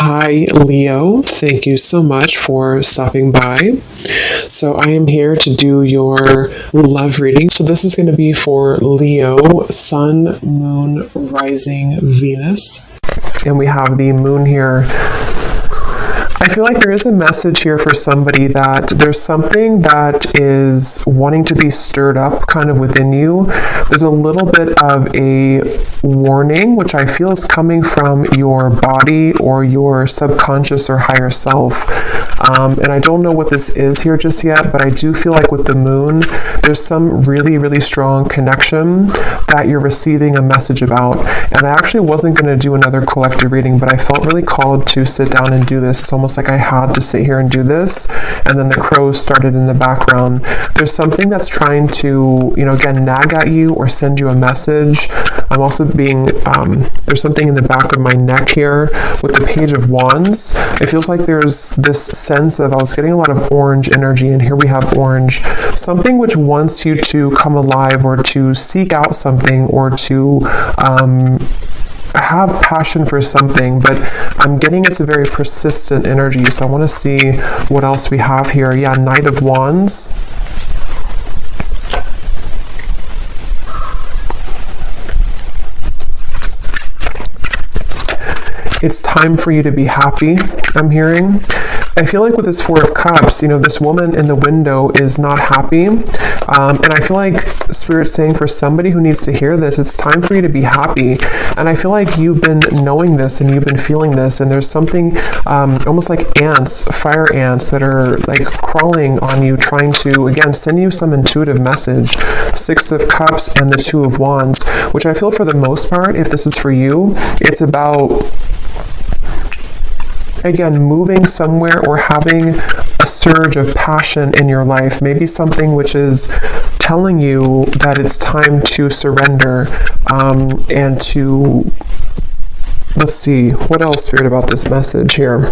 Hi, Leo. Thank you so much for stopping by. So I am here to do your love reading. So this is going to be for Leo, Sun, Moon, Rising, Venus. And we have the moon here. I feel like there is a message here for somebody that there's something that is wanting to be stirred up kind of within you. There's a little bit of a warning, which I feel is coming from your body or your subconscious or higher self. And I don't know what this is here just yet, but I do feel like with the moon, there's some really, really strong connection that you're receiving a message about. And I actually wasn't going to do another collective reading, but I felt really called to sit down and do this. It's almost like I had to sit here and do this. And then the crows started in the background. There's something that's trying to, again, nag at you or send you a message. I'm also being, there's something in the back of my neck here with the Page of Wands. It feels like there's this sense of, I was getting a lot of orange energy, and here we have orange. Something which wants you to come alive or to seek out something or to have passion for something, but I'm getting it's a very persistent energy. So I want to see what else we have here. Yeah, Knight of Wands. It's time for you to be happy, I'm hearing. I feel like with this Four of Cups, this woman in the window is not happy. And I feel like Spirit's saying for somebody who needs to hear this, it's time for you to be happy. And I feel like you've been knowing this and you've been feeling this, and there's something almost like ants, fire ants that are like crawling on you, trying to, again, send you some intuitive message. Six of Cups and the Two of Wands, which I feel for the most part, if this is for you, it's about, again, moving somewhere or having a surge of passion in your life, maybe something which is telling you that it's time to surrender and to, let's see, what else, Spirit, about this message here?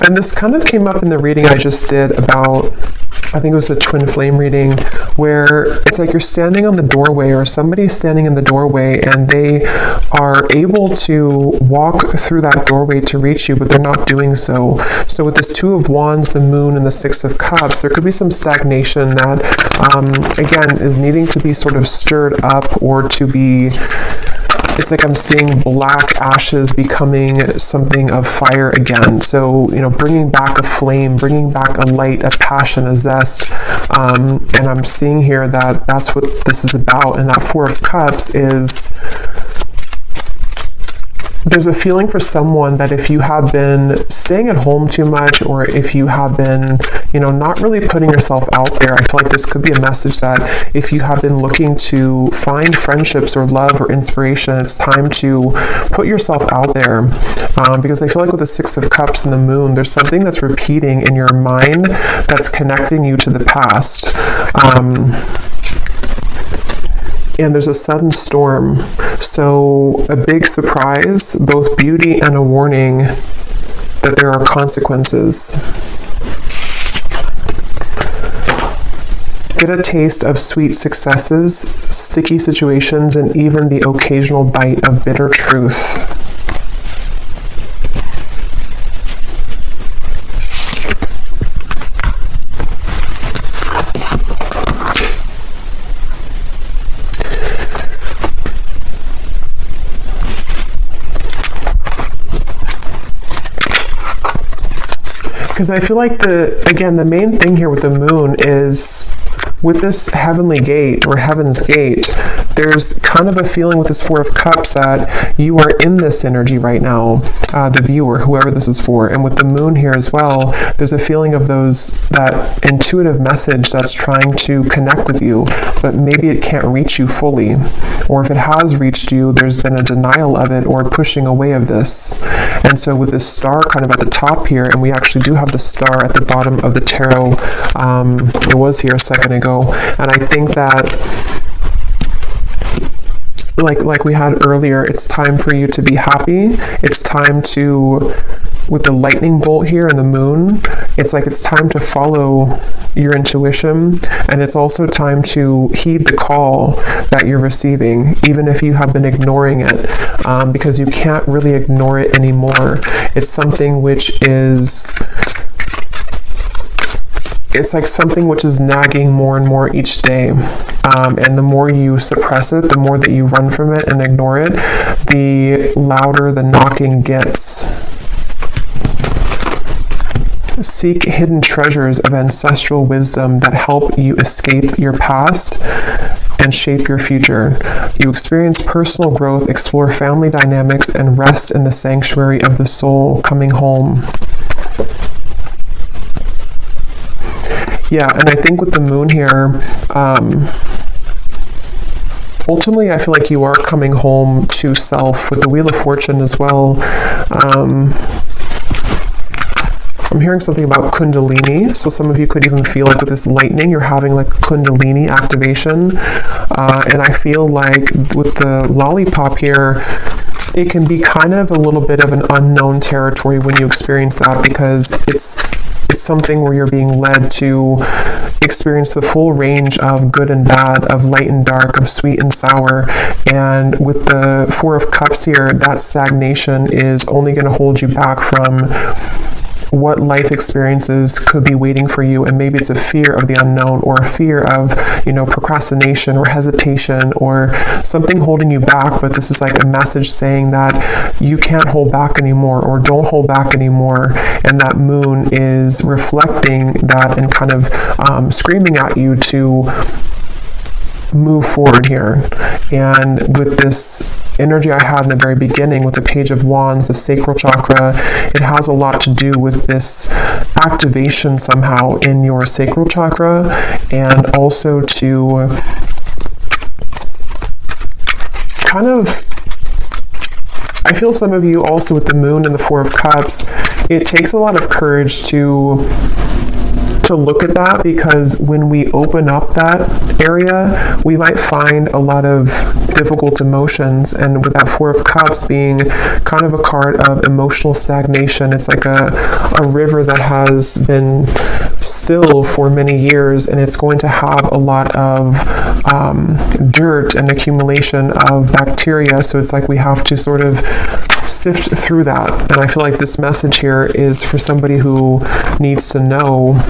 And this kind of came up in the reading I just did about, I think it was a twin flame reading, where it's like you're standing on the doorway or somebody's standing in the doorway and they are able to walk through that doorway to reach you, but they're not doing so. So with this Two of Wands, the Moon, and the Six of Cups, there could be some stagnation that, again, is needing to be sort of stirred up or to be... It's like I'm seeing black ashes becoming something of fire again. So, bringing back a flame, bringing back a light, a passion, a zest. And I'm seeing here that that's what this is about. And that Four of Cups is... There's a feeling for someone that if you have been staying at home too much, or if you have been, not really putting yourself out there, I feel like this could be a message that if you have been looking to find friendships or love or inspiration, it's time to put yourself out there. Because I feel like with the Six of Cups and the Moon, there's something that's repeating in your mind that's connecting you to the past. And there's a sudden storm. So a big surprise, both beauty and a warning that there are consequences. Get a taste of sweet successes, sticky situations, and even the occasional bite of bitter truth. Because I feel like the main thing here with the moon is with this heavenly gate or heaven's gate, there's kind of a feeling with this Four of Cups that you are in this energy right now, the viewer, whoever this is for. And with the moon here as well, there's a feeling of that intuitive message that's trying to connect with you, but maybe it can't reach you fully. Or if it has reached you, there's been a denial of it or pushing away of this. And so with this star kind of at the top here, and we actually do have the star at the bottom of the tarot, it was here a second ago, and I think that like we had earlier, it's time for you to be happy. It's time to with the lightning bolt here and the moon, it's like it's time to follow your intuition, and it's also time to heed the call that you're receiving, even if you have been ignoring it, because you can't really ignore it anymore. It's something which is... It's like something which is nagging more and more each day. And the more you suppress it, the more that you run from it and ignore it, the louder the knocking gets. Seek hidden treasures of ancestral wisdom that help you escape your past and shape your future. You experience personal growth, explore family dynamics, and rest in the sanctuary of the soul, coming home. Yeah, and I think with the moon here, ultimately I feel like you are coming home to self. With the Wheel of Fortune as well, I'm hearing something about Kundalini, so some of you could even feel like with this lightning, you're having like Kundalini activation, and I feel like with the lollipop here, it can be kind of a little bit of an unknown territory when you experience that, because it's something where you're being led to experience the full range of good and bad, of light and dark, of sweet and sour. And with the Four of Cups here, that stagnation is only going to hold you back from what life experiences could be waiting for you. And maybe it's a fear of the unknown, or a fear of, procrastination or hesitation or something holding you back. But this is like a message saying that you can't hold back anymore, or don't hold back anymore. And that moon is reflecting that and kind of screaming at you to move forward here. And with this energy I had in the very beginning with the Page of Wands, the sacral chakra, it has a lot to do with this activation somehow in your sacral chakra, and also to kind of, I feel some of you also with the moon and the Four of Cups, it takes a lot of courage to look at that, because when we open up that area, we might find a lot of difficult emotions. And with that Four of Cups being kind of a card of emotional stagnation, it's like a river that has been still for many years, and it's going to have a lot of dirt and accumulation of bacteria. So it's like we have to sort of sift through that. And I feel like this message here is for somebody who needs to know.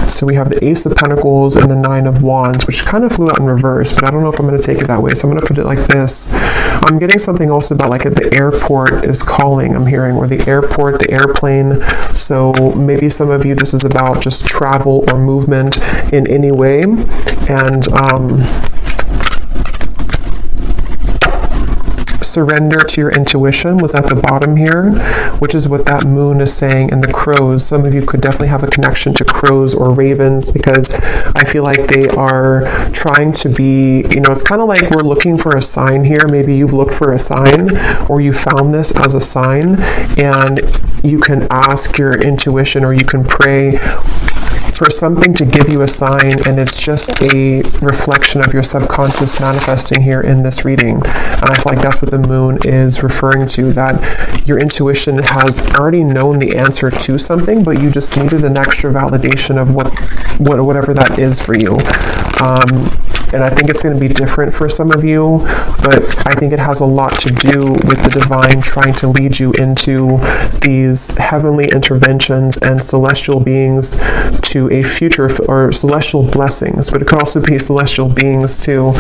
So we have the Ace of Pentacles and the Nine of Wands, which kind of flew out in reverse, but I don't know if I'm going to take it that way. So I'm going to put it like this. I'm getting something also about like the airport is calling, I'm hearing, or the airport, the airplane. So maybe some of you, this is about just travel or movement in any way. And surrender to your intuition was at the bottom here, which is what that moon is saying. And the crows, some of you could definitely have a connection to crows or ravens, because I feel like they are trying to be, it's kind of like we're looking for a sign here. Maybe you've looked for a sign, or you found this as a sign, and you can ask your intuition, or you can pray for something to give you a sign, and it's just a reflection of your subconscious manifesting here in this reading. And I feel like that's what the moon is referring to, that your intuition has already known the answer to something, but you just needed an extra validation of whatever that is for you. And I think it's going to be different for some of you, but I think it has a lot to do with the divine trying to lead you into these heavenly interventions and celestial beings to a future, or celestial blessings, but it could also be celestial beings too.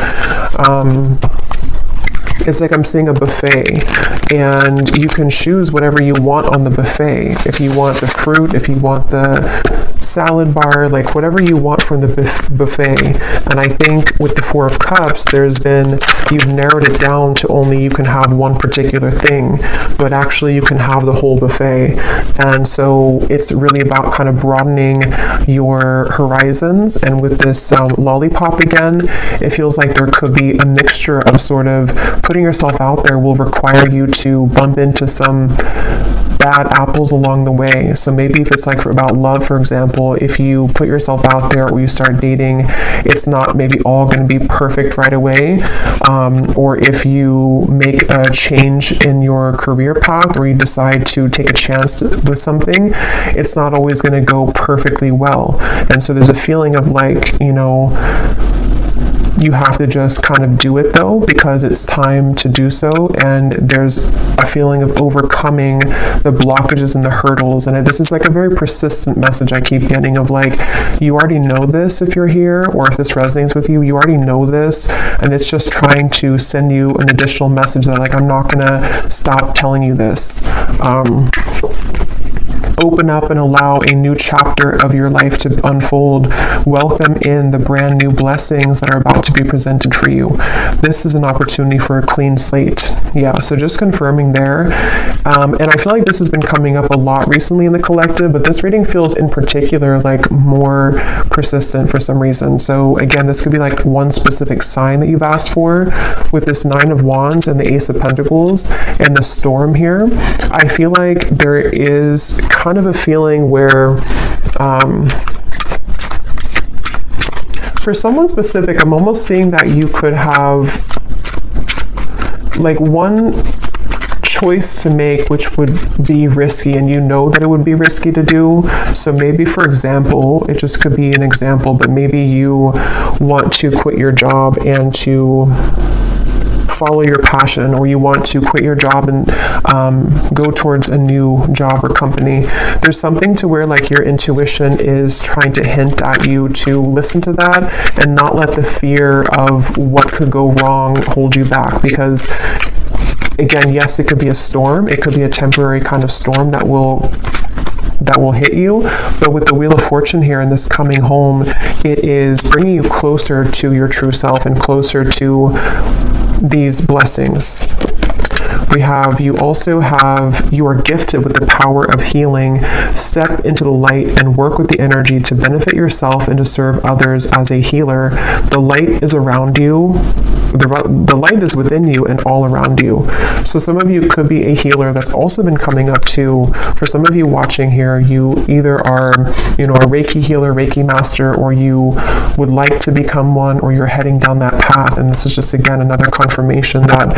It's like I'm seeing a buffet, and you can choose whatever you want on the buffet. If you want the fruit, if you want the salad bar, like whatever you want from the buffet. And I think with the Four of Cups, you've narrowed it down to only you can have one particular thing, but actually you can have the whole buffet. And so it's really about kind of broadening your horizons. And with this lollipop again, it feels like there could be a mixture of sort of putting yourself out there will require you to bump into some bad apples along the way. So maybe if it's like about love, for example, if you put yourself out there or you start dating, it's not maybe all going to be perfect right away. Or if you make a change in your career path or you decide to take a chance with something, it's not always going to go perfectly well. And so there's a feeling of like, you have to just kind of do it though, because it's time to do so. And there's a feeling of overcoming the blockages and the hurdles. And this is like a very persistent message I keep getting of like, you already know this if you're here, or if this resonates with you, you already know this. And it's just trying to send you an additional message that like, I'm not going to stop telling you this. Open up and allow a new chapter of your life to unfold. Welcome in the brand new blessings that are about to be presented for you. This is an opportunity for a clean slate. Yeah, so just confirming there. And I feel like this has been coming up a lot recently in the collective, but this reading feels in particular like more persistent for some reason. So again, this could be like one specific sign that you've asked for with this Nine of Wands and the Ace of Pentacles and the Storm here. I feel like there is kind of a feeling where for someone specific, I'm almost seeing that you could have like one choice to make which would be risky, and you know that it would be risky to do. So maybe, for example, it just could be an example, but maybe you want to quit your job and to follow your passion, or you want to quit your job and go towards a new job or company. There's something to where like your intuition is trying to hint at you to listen to that and not let the fear of what could go wrong hold you back. Because again, yes, it could be a storm. It could be a temporary kind of storm that will hit you. But with the Wheel of Fortune here and this coming home, it is bringing you closer to your true self and closer to these blessings. You are gifted with the power of healing. Step into the light and work with the energy to benefit yourself and to serve others as a healer. The light is around you. The light is within you and all around you. So some of you could be a healer. That's also been coming up too. For some of you watching here, you either are, a Reiki healer, Reiki master, or you would like to become one, or you're heading down that path. And this is just, again, another confirmation that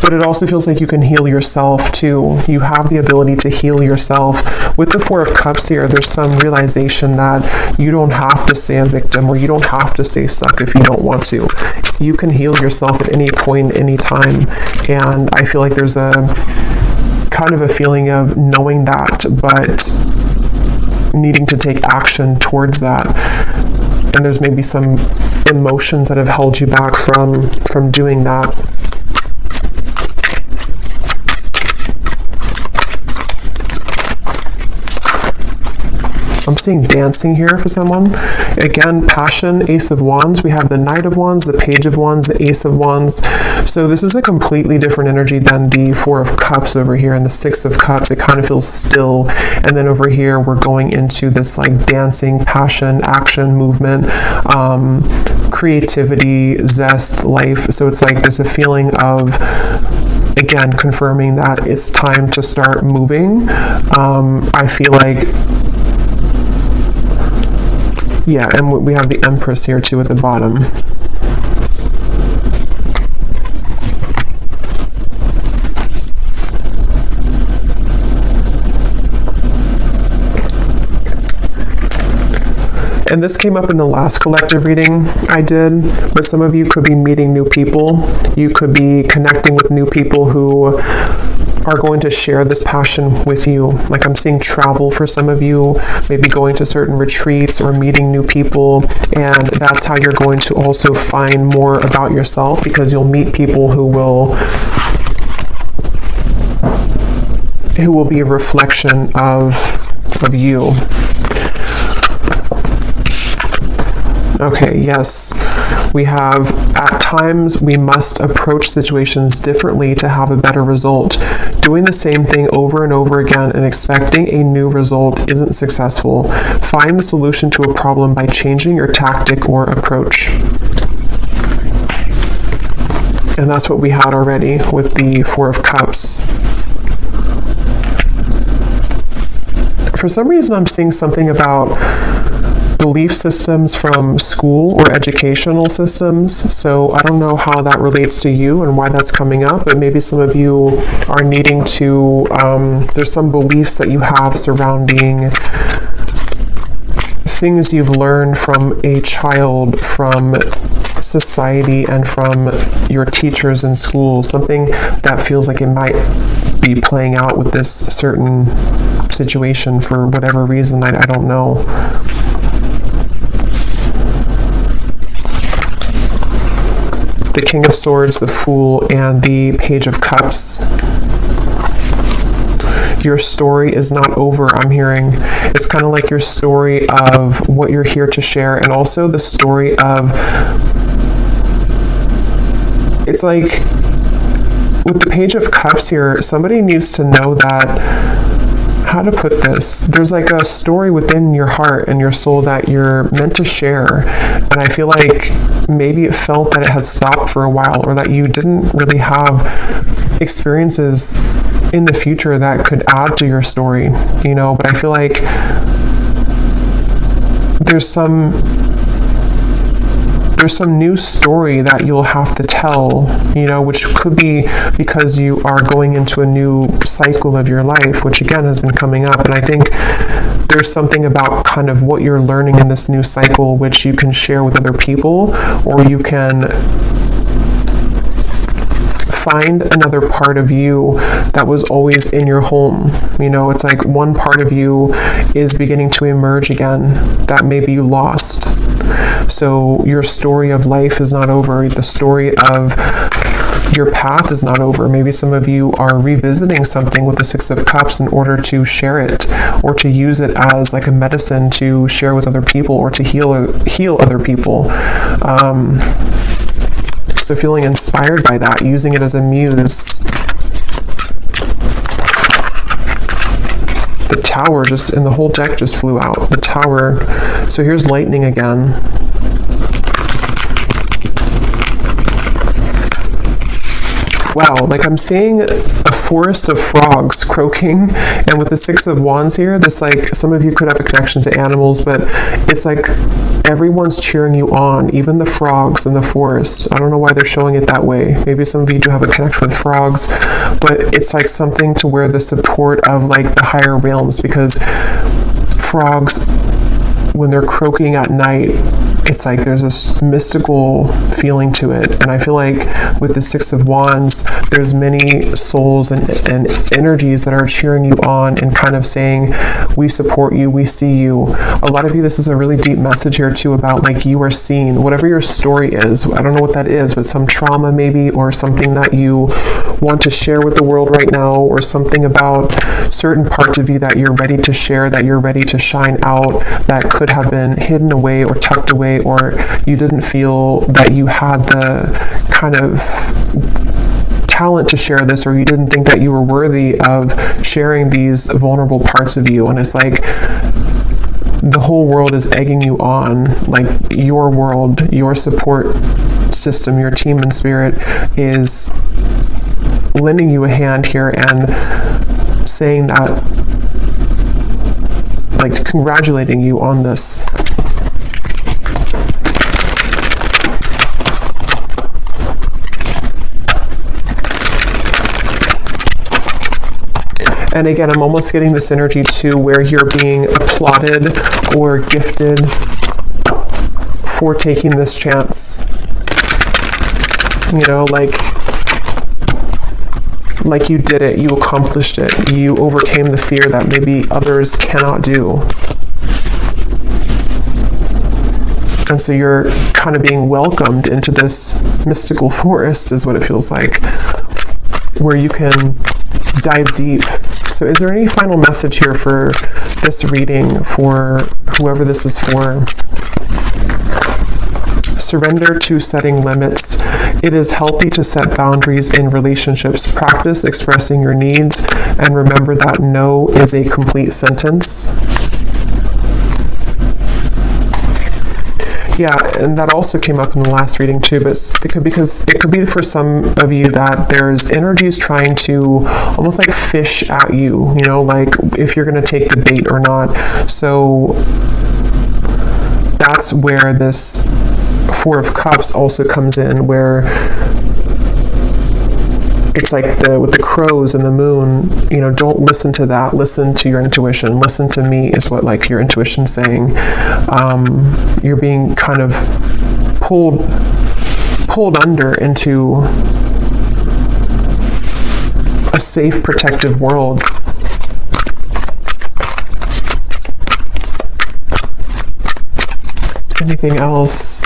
but it also feels like you can heal yourself too. You have the ability to heal yourself. With the Four of Cups here, there's some realization that you don't have to stay a victim, or you don't have to stay stuck if you don't want to. You can heal yourself at any point, any time. And I feel like there's a kind of a feeling of knowing that, but needing to take action towards that. And there's maybe some emotions that have held you back from doing that. I'm seeing dancing here for someone. Again, passion, Ace of Wands. We have the Knight of Wands, the Page of Wands, the Ace of Wands. So this is a completely different energy than the Four of Cups over here and the Six of Cups. It kind of feels still. And then over here, we're going into this like dancing, passion, action, movement, creativity, zest, life. So it's like there's a feeling of, again, confirming that it's time to start moving. I feel like, yeah, and we have the Empress here too at the bottom. And this came up in the last collective reading I did, but some of you could be meeting new people. You could be connecting with new people who are going to share this passion with you. Like I'm seeing travel for some of you, maybe going to certain retreats or meeting new people, and that's how you're going to also find more about yourself, because you'll meet people who will be a reflection of you. Okay, yes. We have, at times, we must approach situations differently to have a better result. Doing the same thing over and over again and expecting a new result isn't successful. Find the solution to a problem by changing your tactic or approach. And that's what we had already with the Four of Cups. For some reason, I'm seeing something about belief systems from school or educational systems. So I don't know how that relates to you and why that's coming up, but maybe some of you are needing to, there's some beliefs that you have surrounding things you've learned from a child, from society, and from your teachers in school. Something that feels like it might be playing out with this certain situation for whatever reason. I don't know. The King of Swords, the Fool, and the Page of Cups. Your story is not over, I'm hearing. It's kind of like your story of what you're here to share, and also the story of, it's like, with the Page of Cups here, somebody needs to know that, how to put this, there's like a story within your heart and your soul that you're meant to share. And I feel like maybe it felt that it had stopped for a while, or that you didn't really have experiences in the future that could add to your story, you know. But I feel like there's some new story that you'll have to tell, you know, which could be because you are going into a new cycle of your life, which again has been coming up. And I think there's something about kind of what you're learning in this new cycle, which you can share with other people, or you can find another part of you that was always in your home. You know, it's like one part of you is beginning to emerge again that maybe you lost. So your story of life is not over. The story of your path is not over. Maybe some of you are revisiting something with the Six of Cups in order to share it, or to use it as like a medicine to share with other people, or to heal other people. So feeling inspired by that, using it as a muse. The Tower just, and the whole deck just flew out. The Tower. So here's lightning again. Wow, like I'm seeing a forest of frogs croaking, and with the Six of Wands here, this, like, some of you could have a connection to animals, but it's like everyone's cheering you on, even the frogs in the forest. I don't know why they're showing it that way. Maybe some of you do have a connection with frogs, but it's like something to where the support of like the higher realms, because frogs, when they're croaking at night, it's like there's this mystical feeling to it. And I feel like with the Six of Wands, there's many souls and energies that are cheering you on and kind of saying, we support you, we see you. A lot of you, this is a really deep message here too about like you are seen, whatever your story is. I don't know what that is, but some trauma maybe, or something that you want to share with the world right now, or something about certain parts of you that you're ready to share, that you're ready to shine out, that could have been hidden away or tucked away, or you didn't feel that you had the kind of talent to share this, or you didn't think that you were worthy of sharing these vulnerable parts of you. And it's like the whole world is egging you on, like your world, your support system, your team in spirit is lending you a hand here and saying that, like congratulating you on this. And again, I'm almost getting this energy too where you're being applauded or gifted for taking this chance. You know, like you did it, you accomplished it, you overcame the fear that maybe others cannot do. And so you're kind of being welcomed into this mystical forest, is what it feels like, where you can dive deep. So is there any final message here for this reading, for whoever this is for? Surrender to setting limits. It is healthy to set boundaries in relationships. Practice expressing your needs, and remember that no is a complete sentence. Yeah, and that also came up in the last reading too, but because it could be for some of you that there's energies trying to almost like fish at you, you know, like if you're going to take the bait or not. So that's where this Four of Cups also comes in, where it's like with the crows and the moon, you know, don't listen to that. Listen to your intuition. Listen to me is what like your intuition's saying. You're being kind of pulled under into a safe, protective world. Anything else?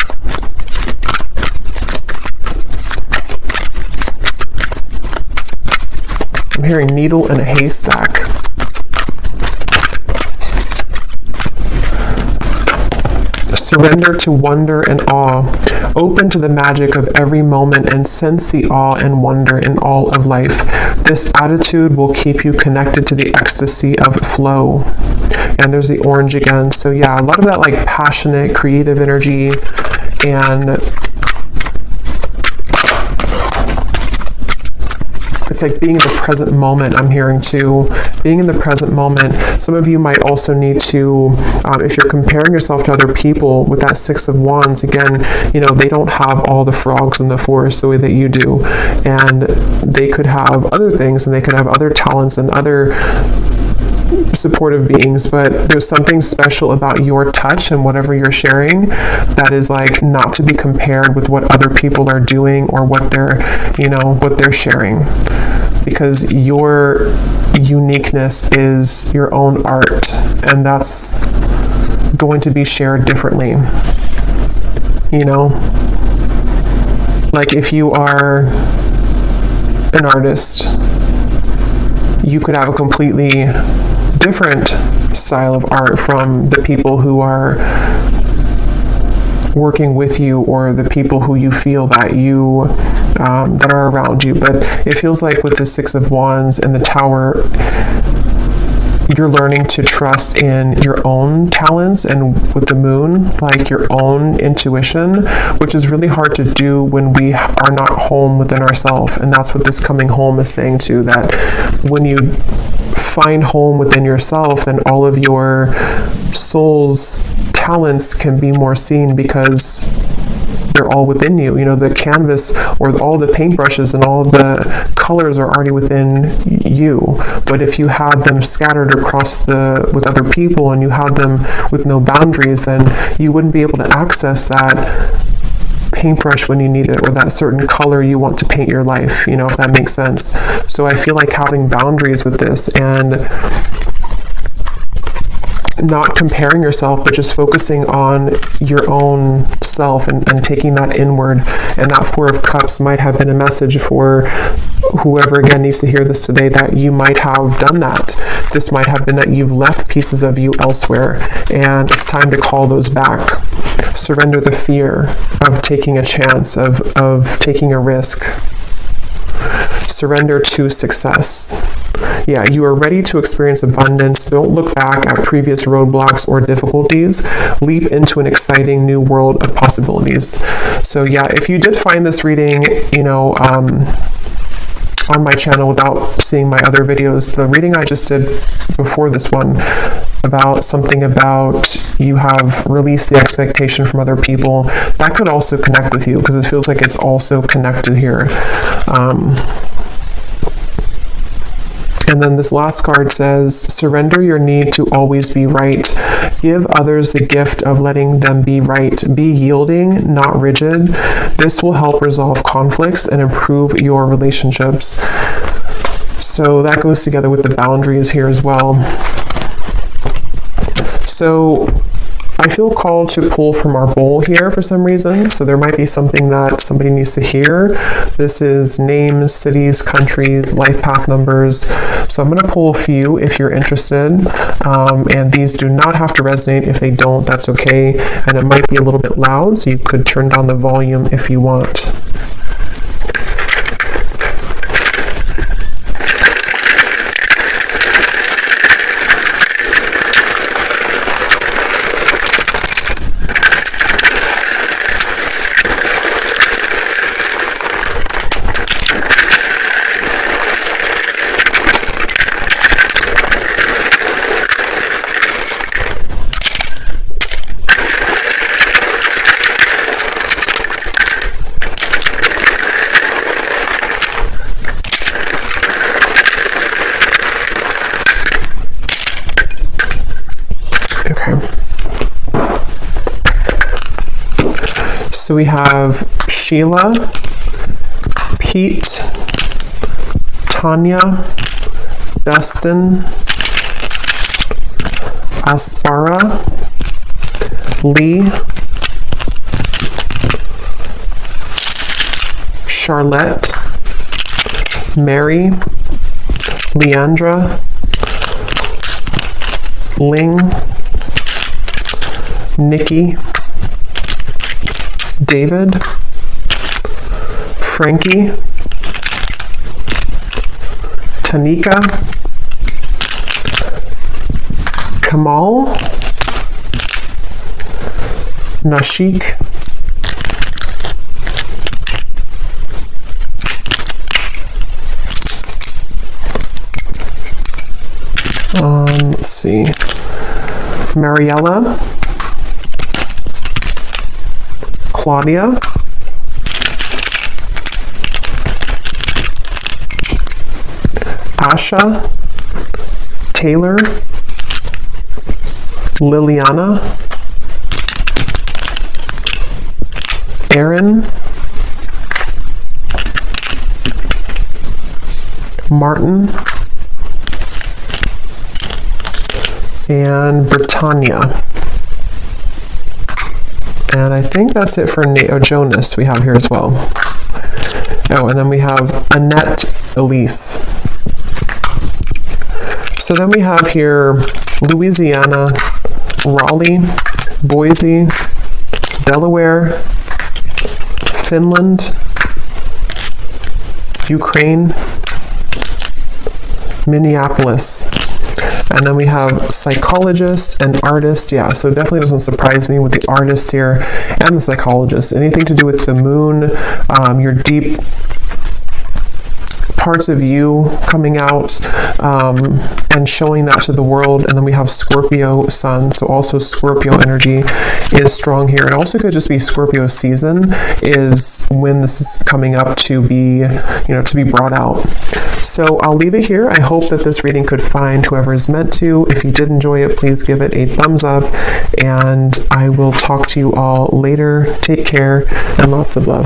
I'm hearing needle in a haystack. Surrender to wonder and awe. Open to the magic of every moment and sense the awe and wonder in all of life. This attitude will keep you connected to the ecstasy of flow. And there's the orange again. So yeah, a lot of that like passionate, creative energy, and it's like being in the present moment. I'm hearing too, being in the present moment. Some of you might also need to, if you're comparing yourself to other people with that Six of Wands, again, you know, they don't have all the frogs in the forest the way that you do. And they could have other things, and they could have other talents and other supportive beings, but there's something special about your touch and whatever you're sharing that is like not to be compared with what other people are doing or what they're, you know, what they're sharing, because your uniqueness is your own art, and that's going to be shared differently. You know, like if you are an artist, you could have a completely different style of art from the people who are working with you or the people who you feel that you that are around you. But it feels like with the Six of Wands and the Tower, you're learning to trust in your own talents, and with the Moon, like your own intuition, which is really hard to do when we are not home within ourselves. And that's what this coming home is saying too, that when you find home within yourself, then all of your soul's talents can be more seen because they're all within you. You know, the canvas or all the paintbrushes and all the colors are already within you. But if you had them scattered across with other people, and you had them with no boundaries, then you wouldn't be able to access that paintbrush when you need it, or that certain color you want to paint your life, you know, if that makes sense. So I feel like having boundaries with this, and not comparing yourself, but just focusing on your own self and taking that inward. And that Four of Cups might have been a message for whoever again needs to hear this today, that you might have done that. This might have been that you've left pieces of you elsewhere, and it's time to call those back. Surrender the fear of taking a chance, of taking a risk. Surrender to success. Yeah, you are ready to experience abundance. Don't look back at previous roadblocks or difficulties. Leap into an exciting new world of possibilities. So yeah, if you did find this reading, you know, on my channel without seeing my other videos, the reading I just did before this one about something about you have released the expectation from other people, that could also connect with you, because it feels like it's also connected here. And then this last card says, surrender your need to always be right. Give others the gift of letting them be right. Be yielding, not rigid. This will help resolve conflicts and improve your relationships. So that goes together with the boundaries here as well. So I feel called to pull from our bowl here for some reason. So there might be something that somebody needs to hear. This is names, cities, countries, life path numbers. So I'm going to pull a few if you're interested. And these do not have to resonate. If they don't, that's okay. And it might be a little bit loud, so you could turn down the volume if you want. So we have Sheila, Pete, Tanya, Dustin, Aspara, Lee, Charlotte, Mary, Leandra, Ling, Nikki, David, Frankie, Tanika, Kamal, Nashik, let's see, Mariella, Claudia, Asha, Taylor, Liliana, Aaron, Martin, and Britannia. And I think that's it for Jonas we have here as well. Oh, and then we have Annette Elise. So then we have here Louisiana, Raleigh, Boise, Delaware, Finland, Ukraine, Minneapolis. And then we have psychologist and artist. Yeah, so it definitely doesn't surprise me with the artist here and the psychologist. Anything to do with the moon, your deep parts of you coming out and showing that to the world. And then we have Scorpio sun, so also Scorpio energy is strong here. It also could just be Scorpio season is when this is coming up to be, to be brought out. So I'll leave it here. I hope that this reading could find whoever is meant to. If you did enjoy it, please give it a thumbs up, and I will talk to you all later. Take care and lots of love.